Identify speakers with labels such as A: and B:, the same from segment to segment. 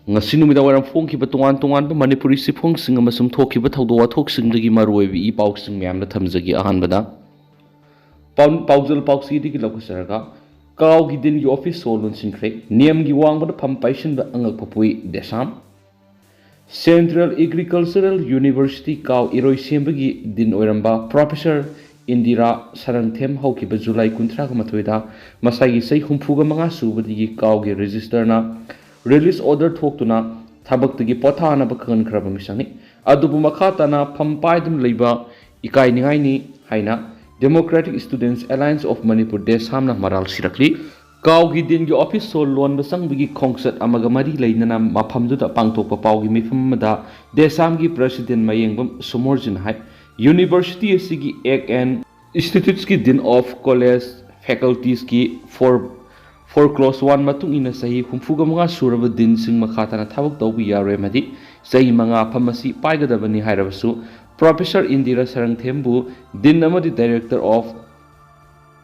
A: ngasi numida waram phongkiba tongan manipuri siphongsinga masum thokiba thawdo wathoksingligi maroibi I pauksing myamna thamjagi ahanbada paujal pauksi digi lakusaraga kaw gi din gi office solun sinkhre niam gi wangbada pham paishin ba angak papui desam Central Agricultural University kaw iroi sembagi din oiramba Professor Indira Sarangthem haukiba July 13 da masagi sei humfuga manga subadigi kaw gi register na release order thoktuna thabaktagi pothana ba khan khraba misani adubu makhatana phampaidum leiba ikai ningai ni haina Democratic Students Alliance of Manipur Desamna maral sirakli kaw gi din gi office sol lon ba sangbigi khongsat amaga mari leinana maphamdu da pangthokpa paw gi mifam da Desam gi president mayengbam Sumorjin hai University asigi ek and institutes ki din of college faculties ki for clause 1 matung ina sahi humfuga mga suraba din sing makhatana thabak tawbi yare madi sahi mga phamasi paigadabani hairabasu Professor Indira Sarangthembu din amadi director of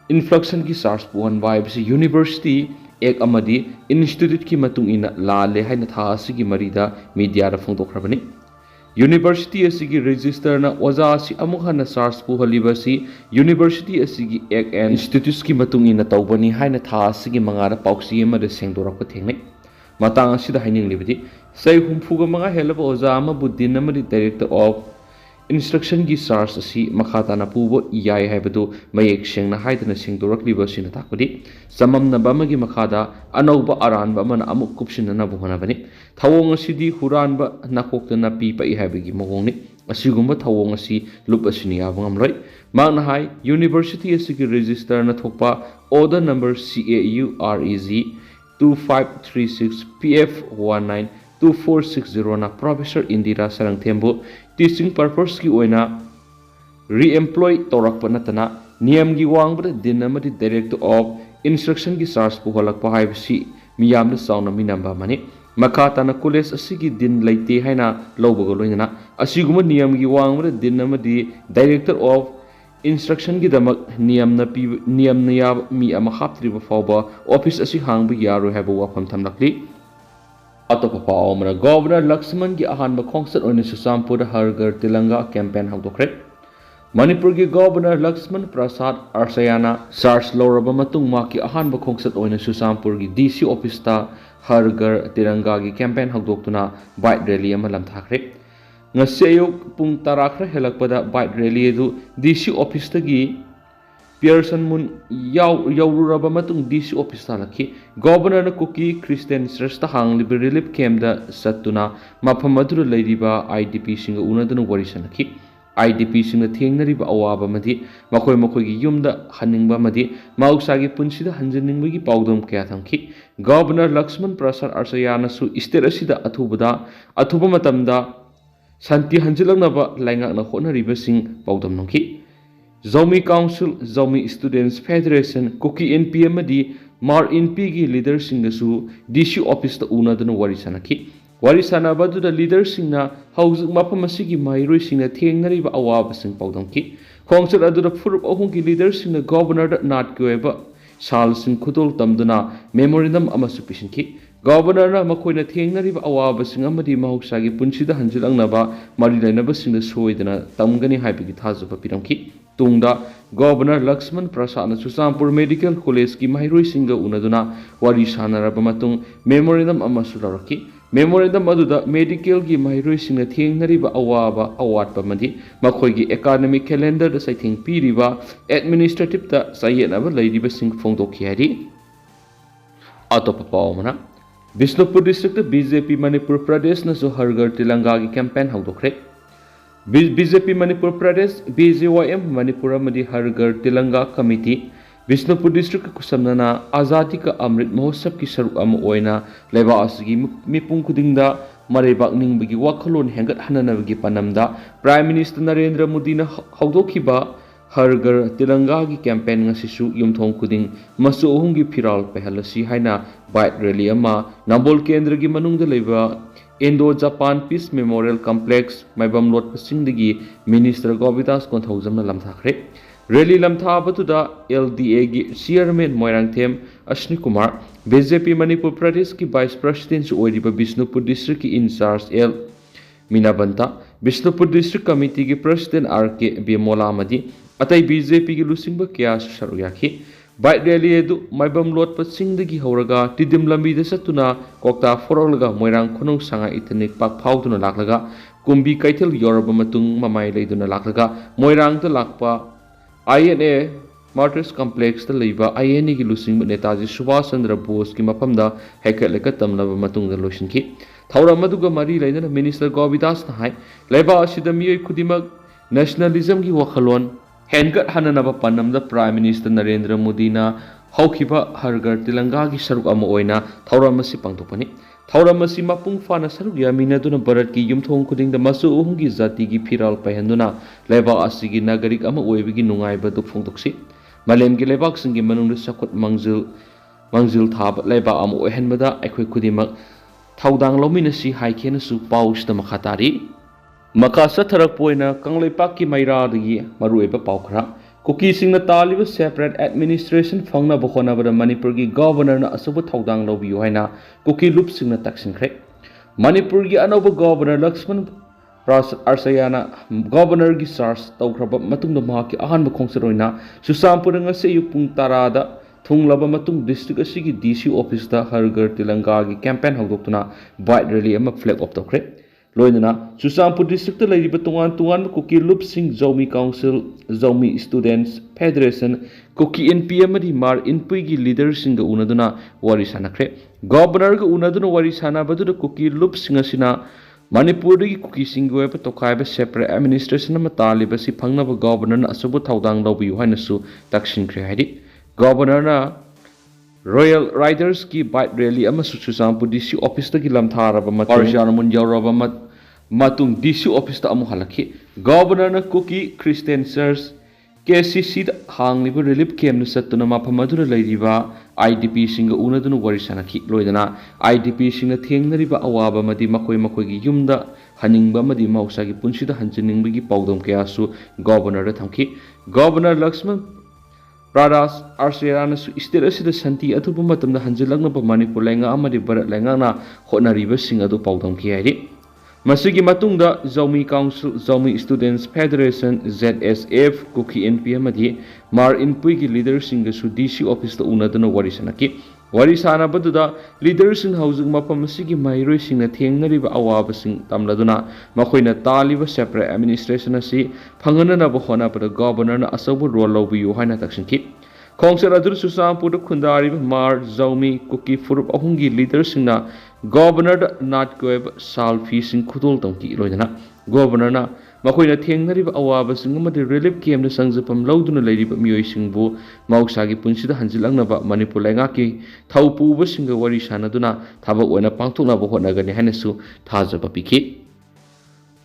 A: influction ki SARS puan vibes University ek amadi institute ki matung ina la le haina tha asigi marida media ra phongdokhrabani University asigi register na oza si amukhana SARS pu halibasi University asigi ek and institutes ki matung ina tawbani haina tha asigi mangara pauksi ama de sengdorak pa thengnai matang asida haining libadi sai humfuga manga helaba oza ama buddin amadi director of instruction gi SARS asi makhatana pubo yai haibadu mayek sengna haidana sengdorak libasina takudi samamna bamagi makhada anauba aranba mana amuk kupsina na buhana bani thawong asidi huranba nakoktana pi pai haibagi mogongni asigumba thawong asi lup asini abangam roi magna hai University asigi register na thokpa order number CAUREZ 2536 PF19 2460 na Professor Indira Sarangthembu teaching purpose ki oina re-employ torakpa natana niyam gi wangbada din amadi director of instruction gi SARS puhalakpa haibasi miyamna sauna minamba mani makhatana college asigi din leite haina lawbaga loinana asiguma niyam gi wangbada din amadi director of instruction gi damak niyamna ya mi ama haptriba fawba office asi hangba yaro haba wafam thamlakli Atop Paomra Governor Lakshman gi ahanba khongsat oina Susampur Har Ghar Tiranga campaign hangdokre Manipur gi Governor Lakshman Prasad Arsayana SARS loraba matung ma ki ahanba khongsat oina Susampur gi DC office ta Har Ghar Tiranga gi campaign hangdoktuna bike rally ama lamthakre ngasi ayuk pung tarakra helakpada bike rally edu DC office ta gi Pearson mun yaururaba matung DC office ta lakhi Governor na Kuki Christian Church ta hang relief camp da satuna mafam adura leiriba IDP singa unaduna warisana ki IDP singa thengnariba awaba madi makoi gi yumda haningba madi mausagi punsida hanjaningbagi gi pawdom kya thamki Governor Lakshman Prasad Arsayana su state asida athuba matamda santi hanjilangnaba laingakna hotnariba sing pawdom nongki Zomi Council, Zomi Students Federation, Kuki NP amadi Mar NP gi leaders singasu DC office ta unaduna warisanaki warisana baduda leaders singna haujuk mapam asigi mairoi singna thengnariba awaba sing pawdamki khongsat adura furup ahung gi leaders singna governor da nat koeba sal sing khudol tamduna memorandum amasu pisinki Governor na makoina thengnariba awaba sing amadi mahuksagi punsida hanjilangnaba mari lainaba singna soidana tamgani haibigi thajuba piramki tungda Governor Lakshman Prasad na Susampur Medical College ki mahiroi singa unaduna wari sanaraba matung memorandum amasu laraki memorandum aduda medical ki mahiroi singa thengnariba awaba awatpa madi makhoi gi academic calendar da saithing piriba administrative ta sayenaba leiriba sing phongdokhi hari atopa pawmana Bishnupur district BJP Manipur Pradesh na so Har Ghar Tiranga ki campaign hangdokre BJP Manipur Pradesh BJYM Manipur amadi Har Ghar Tiranga Committee Bishnupur district kusamnana Azadi ka Amrit Mahotsav ki saruk ama oina leba asigi mipung kudingda marebak ningbagi wakhalon hengat hananabagi panamda Prime Minister Narendra Modi na hawdokhiba Har Ghar Tiranga ki campaign ngasisu yumthong kuding masu ohungi phiral pehalasi haina bike rally ama Nambol Kendra gi manungda leba Indo-Japan Peace Memorial Complex Maibam Lot Pasingdagi Minister Govidas Konthawjamna lamthakre Rally lamthabatuda LDA gi Chairman Moirangthem Ashni Kumar, BJP Manipur Pradesh ki Vice President oiriba Bishnupur District ki in charge L Minabanta, Bishnupur District Committee ki President RK Bimola Amadi, atai BJP ki lusingba kya saruyaki. Bike rally edu maibam lot patsingdagi horaga tidim lambi da satuna kokta forolaga moirang khonong sanga itanik pak phauduna laklaga kumbi kaithel yoraba matung mamai leiduna laklaga moirang ta lakpa INA Martyrs Complex ta leiba INA gi lusing netaji Subhash Chandra Bose ki mafamda hekat lekat tamlaba matung da losinki thauram maduga mari leidana Minister Govidas na hai leiba asida miyoi khudimak nationalism gi wakhalon Hengat Hananaba Panamda Prime Minister Narendra Modi na Haukiba Har Ghar Tiranga ki saruk ama oina thauramasi pangtopani thauramasi mapung fana saruk yamina duna Bharat ki yumthong khuding da masu uhungi jati gi phiral pahenduna leba asigi nagarik ama oibigi nungaiba duk phongtoksi malem gi lebak singi manungda sakut mangjil thab leba ama ohenbada aikhoi khudimak thaudang lominasi haikena su paus da makhatari Makasa tharak poina Kangleipak ki Mairagi Marueba Paukra, Kuki singna talliba separate administration phangnaba hotnabada Manipur ki governor na asuba thaudang lobi haina Kuki lup singna taksinkre. Manipur ki anoba governor Lakshman Arsayana governor ki SARS taukraba matungda mahaki ahanba khongsaroina Susampur ngase yupung tarada thunglaba matung district asigi DC office da Har Ghar Tiranga ki campaign hawdoktuna bike rally ama flag off tokre. Loinana, Susampur District Lady Tungan Kuki Loop Sing Zomi Council, Zomi Students Federation, Kuki NPM Mar Inpuigi leaders in the Unaduna Warisanakre, Governor Unaduna Warisana Badu Kuki Loop Singasina, Manipuri Kuki Singweb Tokaiba separate administration Mataliba si Phangnaba Governor Asubu Taudang Lobi Hanasu Takshin Krehadi, Governor Royal Riders ki bike rally amasu Susampur DC office ta ki lamtharaba matung yauraba matung DC office ta amu halakhi governor na Kuki Christian Church KCC hangliba relief camp nu satuna mapamadura leiriba IDP singa unadunu warisanakhi loidana IDP singa thengnariba awaba madi makoi gi yumda haningba madi mausa gi punsida hanjiningbi gi paudom kyasu governor da thamki governor Lakshman Pradas Arsayana state asida santi atuba matamda hanjilagna pa Manipur lenga amadi Bharat lenga na hotnariba sing adu paudam ki hairi masigi matungda Zomi Council Zomi Students Federation ZSF Kuki NPM adi Mar Inpui ki leaders singa su DC office ta unadana warisanaki warisana baduda leaders in housing mapam masigi mairoi singna thengnariba awaba sing tamladuna makoina taliba separate administration asi phangana na bahona pada governor na asabu role lobi haina taksinki Kongsar adur Susampur khundari Mar Zomi Kuki Furup ahungi leaders singna governor not goeb salfi sing khudol tamki loidana governor na makoina thengnariba awaba sing amadi relief camp na sangjapam lauduna leiriba miyoi singbu mausagi punsida hanjilangnaba Manipur lenga ki thaupuba singa wari sanaduna thabak oina pangthoknaba hotnagani hainasu thajaba pikhi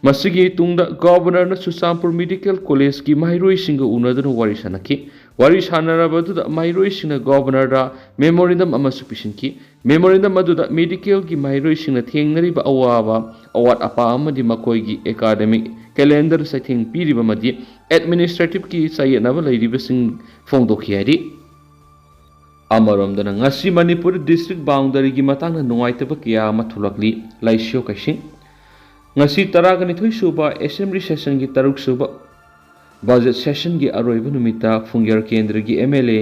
A: masigi tungda governor na Susampur Medical College ki mairoi singa unaduna wari sanaki wari sanarabadu mairoi singa governor da memorandum amasu pisinki memorandum aduda medical ki mairoi singa thengnariba awaba awat apa amadi makoi gi academic calendar saithing piriba madi administrative ki sayenaba leiriba sing phongdokhi hari amaramdana ngasi Manipur district boundary gi matangna nungaitaba kya mathulakli laisyo kaising ngasi taragani thoi suba assembly session gi taruk suba budget session gi aroiba numita fungyar kendra gi MLA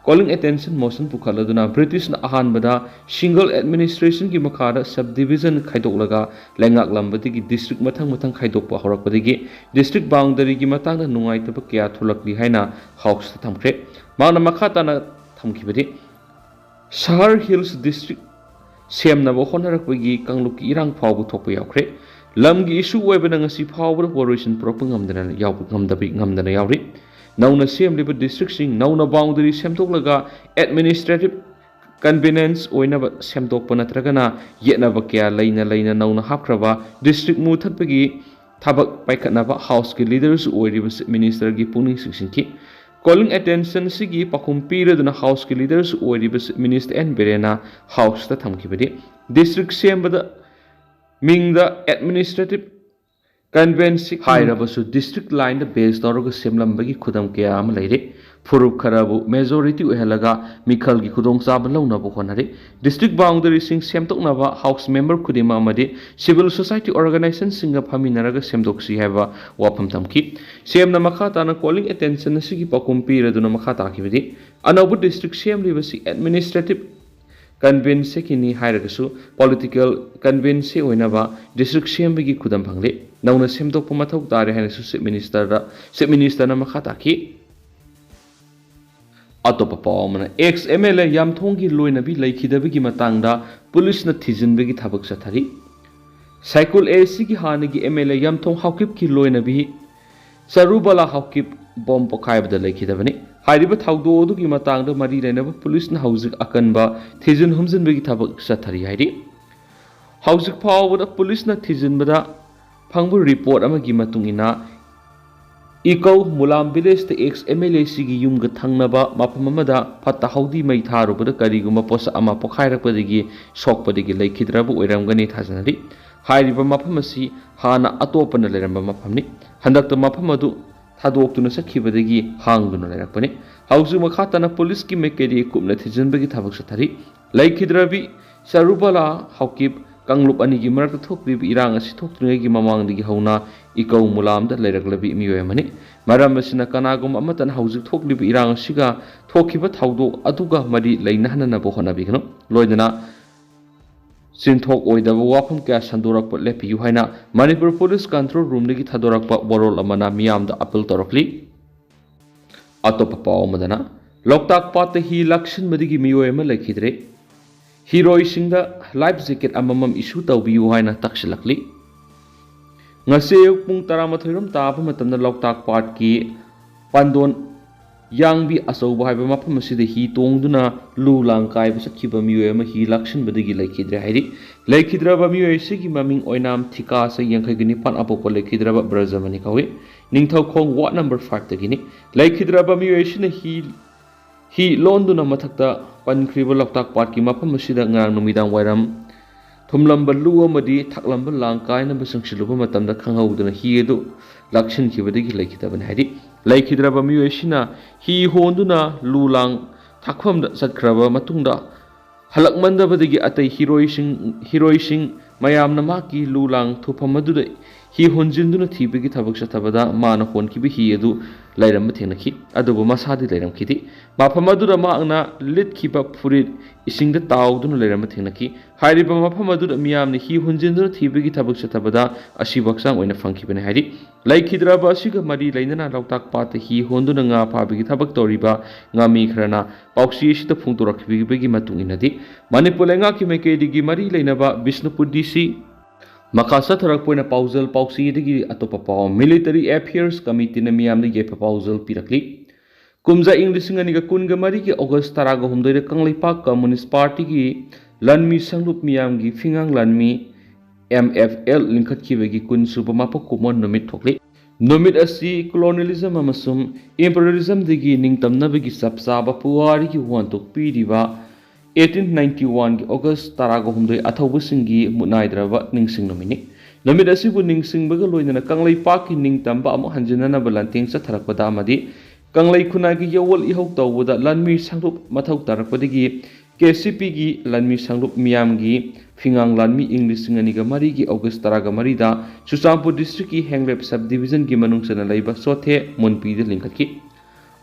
A: calling attention motion pukhaladuna British na ahanbada single administration gi makhada subdivision khaidoklaga lengak lambadi gi district mathang khaidokpa horakpadagi district boundary gi matangna nungaitaba kya thulakli haina house ta thamkre mana makhata na thamkibadi Har Hills district semnaba honarakpagi kangluk irang phawbu thokpa yaukre lamgi issue oibana ngasi phawbra operation propang ngamdana yauri nauna semliba district sing nauna boundary semtoklaga administrative convenience oinaba semtokpa natragana yetnaba kya leina nauna hakraba district muthatpagi thabak paikhatnaba house ki leaders oiriba minister gi puning singsinki calling attention sigi pakhum piraduna house ki leaders oiriba minister N Berena house ta thamkibadi district sembada mingda administrative Convention hairabasu district line the base toroga semlambagi khudam kaya ama leire furup kharabu majority uhelaga mikhal gi khudong chaba launaba honare district boundary sing semtoknaba house member khudima amade civil society organization singa phaminaraga semdoksi haba wapam tamki semna makha tana calling attention asigi pakum piraduna makha takibidi anabu district sem libasi administrative convince kini hairagasu political convince oinaba district sembagi khudam phangle nauna semdok pamathau tare hainasu chief minister na makha taki atopa pawmana ex mla yamthongi loinabi laikhidabagi matangda police na thijinbagi thabak sathari cycle ac gi hanagi mla yamthong hawkip ki loinabi sarubala hawkip bom pokaibda laikhidabani hairiba thawdo odugi matangda mari rainaba police na hauzik akanba thijin humjinbagi thabak sathari hairi hauzik phawda police na thijinbada phangbu report amagi matungina Iko mulam village the ex MLA sigi yumga thangnaba mapam amada phatta haudi mai tharubada kariguma posa ama pokhairakpadagi sokpadagi laikhidrabu oiramgani thajanari hairiba mapam asi hana atopana leramba mapamni handakta mapam adu thadoktuna sakhibadagi hangduna lerakpani hausu makhatana police ki mekeri kumna thijinbagi thabak sathari laikhidrabi sarubala haukip Kanglup anigi marakta thokribi irang asi thoktringegi mamangdagi hauna ikau mulamda leiraklebi miyoyamani maram asina kanagum amatan hauzik thoklibi irang asiga thokhiba thawdo aduga mari leinahana bo honabigno loidana sinthok oidaba wafam kya sandorakpa lepiyu haina Manipur Police Control Room dagi thadorakpa warol amana miyamda appeal torokli atopa pawmadana Loktak Pat hi lakshin madigi miyoyama laikhidre Hero isingda life jacket amamam issue tawbiyu haina taksilakli ngase pung 12 ram taba matamna Loktak Pat ki pandon yangbi asauba haiba mafam asida hi tongduna lulang kai basakhiba miyoy ama hi lakshin badagi laikhidra hairi laikhidraba miyoy sigi maming oinam thika sa yankhagini pan apopo laikhidraba brazamani kawe ningthau khong ward number 5 tagini laikhidraba miyoy sina hi londuna mathakta pankriba Loktak Pat ki mafam asida ngang numidang wairam thumlamba lu amadi thaklamba langkai na basangsiluba matamda khanghauduna hi edu lakshin khibadagi laikhidaban hairi laikhidraba miyoy sina hi honduna lulang thakhamda satkraba matungda halakmandabadagi atai heroising mayamna maki lulang thupamaduda hi honjinduna thibagi thabak sathabada mana honkibi hi edu lairam thenakhi adubu masadi lairam khidi mafamadura maangna litkhiba furit isingda tawduna lairam thenakhi hairiba mafamadura miyamni hi honjinduna thibagi thabak sathabada asibaksang oina phangkhibane hairi laikhidraba asiga mari lainana Loktak Pat hi honduna nga phabigi thabak toriba ngami khrana pauksi sita phungtorakhibigi matunginadi Manipur lenga ki mekedi mari lainaba Bishnupur DC Makasa tharak poina pausal pausi digi atopa paw military affairs committee na miyamni ge proposal pirakli kumza inglising ani ga kunga mari ki August 13 de Kanglaipak Communist Party ki lanmi sanglup miyam gi fingang lanmi MFL linkhat ki begi kun suba mapok kumon nomit thokli nomit asi colonialism amasum imperialism digi ningtamna begi sapsaba puari ki wantok piriba 1891 ki August 13 athaubusingi munaidraba ningsing nomini nomit asibu ningsing baga loinana Kanglaipak ki ningtamba amu hanjinana balanteng sa tharakpada amadi Kanglai khuna gi yawol ihok tawbuda lanmi sangrup mathau tarakpadagi KCP gi lanmi sangrup miyam gi fingang lanmi English ngani ga mari gi August 13 da Chusampur district ki henglep subdivision gi manungsana laiba sothe monpi de linkaki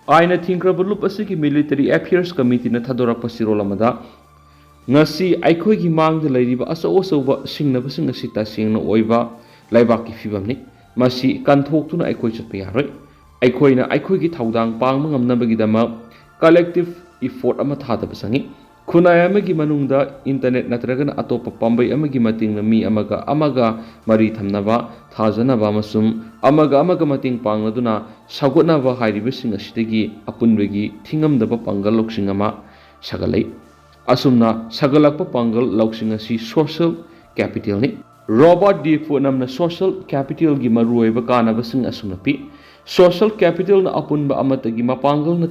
A: aina thinkraba lup asigi military affairs committee na thadorakpa sirolamada ngasi aikhoi gi mangda lairiba asauba singnaba sing asi tasingna oiba laibak ki fibamni masi kanthokuna aikhoi chatpa yaroi aikhoina aikhoi gi thaudang pangma ngamnabagi dama collective effort ama thada basangi khunai amagi manungda internet natragana atopa pambai amagi mating mi amaga mari thamnaba thajanaba masum amaga mating pangnaduna sagodnaba hairibasing asidagi apunbegi thingamdaba pangal loksing ama sagalai asumna sagalakpa pangal loksing asi social capital ni Robert D. Namna social capital gi maruoiba kanabasing asumna pi social capital na apunba amatagi mapangal na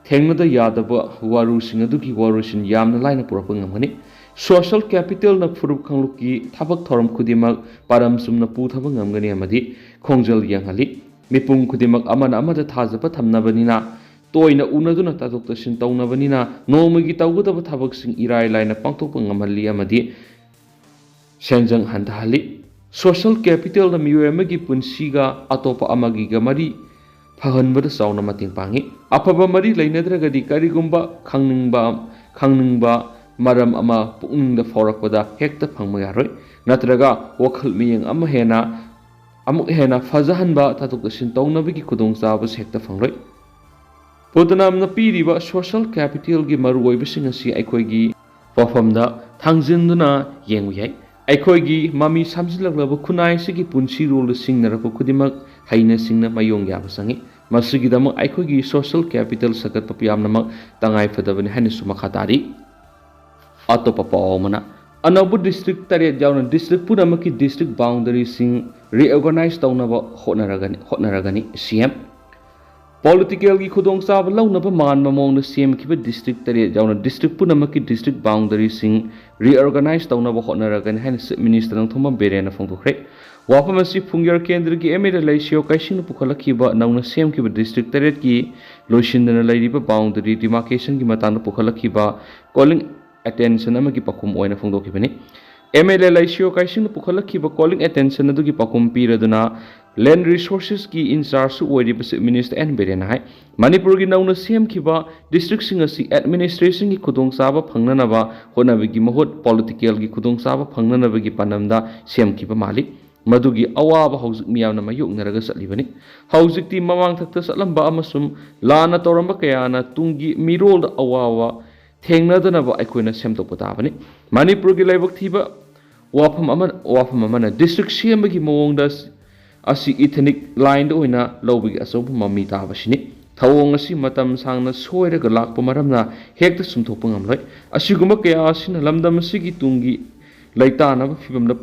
A: thengna da yadaba waru sing adugi waru sin yamna laina purapang ngamani social capital na furup khangluki thabak thoram khudimak param sumna pu thaba ngamgani amadi khongjal yanghali mipum khudimak amana amada thajapa thamnabanina toina unaduna tatok tasin taunabanina nomagi tawgudaba thabak sing irai laina pangthokpa ngamhalli amadi senjang handahali social capital na miyoy amagi punsiga atopa amagi ga mari phahanbada sauna mating pangi afaba mari lainadragadi karigumba khangningsba maram ama pukningda faurakpada hekta phangma yaroi natraga wakhal miyeng ama hena amuk hena fajahanba tatok tasin taunabagi khudongchaba hekta phangroi Putanamna piriba social capital gi maruoibasing asi aikhoigi wafamda thangjinduna yengu yai aikhoigi mami samjilaglaba khunai sigi punsi role singnarapa khudimak haina singna mayong yaba sangi masigidama aikhoigi social capital sakat papyamnamak tangai fadabani hainisu makhatari atopa paomana anabu district tare jauna district punamaki district boundary sing reorganize taunaba hotnaragani CM political gi khudong sab launaba manma mong CM kiba district tare jauna district punamaki district boundary sing reorganize taunaba hotnaragani hain minister nang thoma berena phongthokre wafamasi fungyar kendra gi emera laisio kaising pukhalakhiba nauna CM kiba district tare gi loishindana lairiba boundary demarcation gi matana pukhalakhiba calling attention amagi pakum oina phongdokibani MLA laisio kaising pukhalakhiba calling attention adugi pakum piraduna land resources ki in charge oiriba minister and berena hai manipur gi nauna CM khiba district sing asi administration gi khudong saba phangnanaba honabigi mahut political gi khudong saba phangnanaba gi panamda CM khiba mali madugi awaba haujik miyamna mayuknaraga satlibani haujikti mamang thakta satlamba amasum lana toramba kayana tungi mirol awawa thengnadanaba aikoina semtokpa tabani manipur gi laibak thiba wafam amana district CM gi mawongda asi ethnic line da oina lobigi asobu mami tabasini thawong asi matam sangna soiraga lakpa maramna hekta sumthokpa ngamloi asiguma kaya asina lamdam asigi tungi laitana fibamda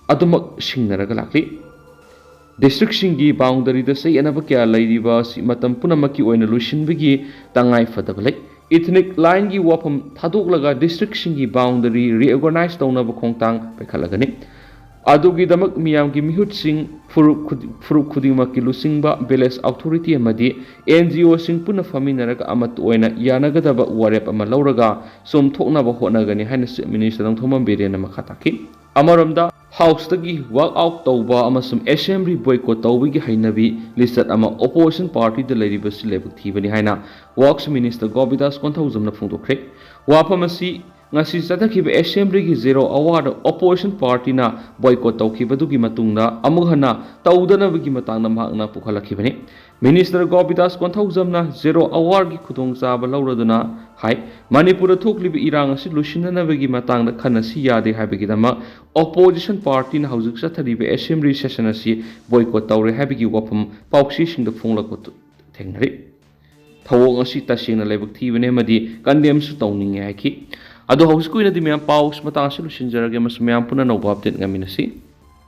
A: adumak singnaraga lakli district singi boundary da sei anaba kya lairiba si matam punamaki oina lusinbigi tangai fadabalai ethnic line gi wafam thadoklaga district singi boundary reorganize taunaba khongtang pekhalagani adugi damak miyam gi mihut sing furuk khudima ki lusingba village authority amadi NGO sing puna faminaraga amat oina yanagadaba warep ama lauraga som thoknaba hotnagani haina minister nang thomam berena makhataki amaramda house tagi work out tawba amasum assembly boycott tawbigi hainabi listed ama opposition party de lairiba silebuk thibani haina works minister Gobidas Konthaujamna phungdokre wapamasi ngasi satakhiba assembly gi zero award opposition party na boycott tawkhibadugi matungna amughana tawdanabagi matangna mahakna pukhalakhibani minister Gobidas Konthaujamna zero award gi khudongchaba lauraduna hai manipur thoklibi irang asi lusinanabagi matangna khanasi yade habigi dama opposition party na haujik sathariba assembly session asi boycott tawre habigi wafam pauksi singda phunglakot thengnari thawong asi tasena lebak thibane madi condemn su tawninge haiki ado haus kuina di miyam paus matang si lusinjarage mas miyam puna no update ngaminasi